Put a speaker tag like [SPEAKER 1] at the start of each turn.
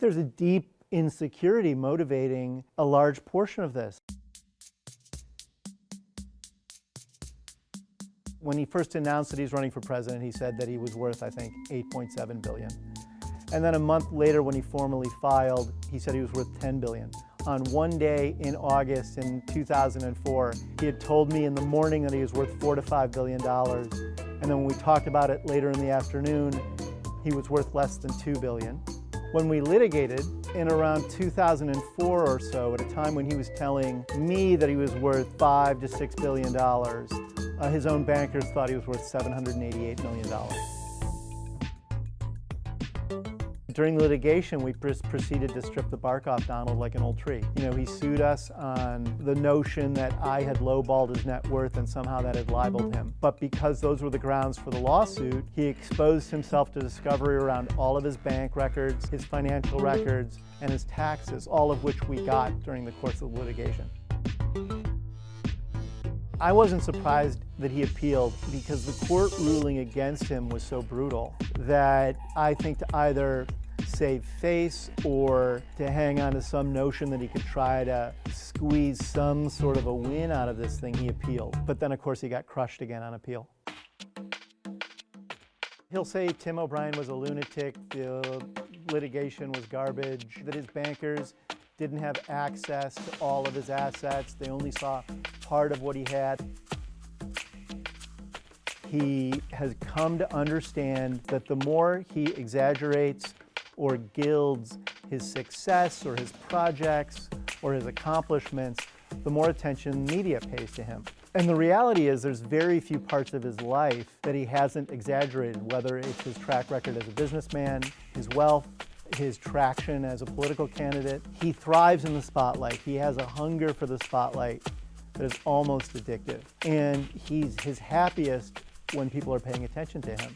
[SPEAKER 1] There's a deep insecurity motivating a large portion of this. When he first announced that he's running for president, he said that he was worth, I think, $8.7 billion. And then a month later, when he formally filed, he said he was worth $10 billion. On one day in August in 2004, he had told me in the morning that he was worth $4 to $5 billion. And then when we talked about it later in the afternoon, he was worth less than $2 billion. When we litigated in around 2004 or so, at a time when he was telling me that he was worth $5 to $6 billion, his own bankers thought he was worth $788 million. During the litigation, we proceeded to strip the bark off Donald like an old tree. You know, he sued us on the notion that I had lowballed his net worth and somehow that had libeled him. But because those were the grounds for the lawsuit, he exposed himself to discovery around all of his bank records, his financial records, and his taxes, all of which we got during the course of the litigation. I wasn't surprised that he appealed because the court ruling against him was so brutal that I think to either save face or to hang on to some notion that he could try to squeeze some sort of a win out of this thing, he appealed. But then, of course, he got crushed again on appeal. He'll say Tim O'Brien was a lunatic, the litigation was garbage, that his bankers didn't have access to all of his assets. They only saw part of what he had. He has come to understand that the more he exaggerates or gilds his success or his projects or his accomplishments, the more attention media pays to him. And the reality is there's very few parts of his life that he hasn't exaggerated, whether it's his track record as a businessman, his wealth, his traction as a political candidate. He thrives in the spotlight. He has a hunger for the spotlight that is almost addictive. And he's his happiest when people are paying attention to him.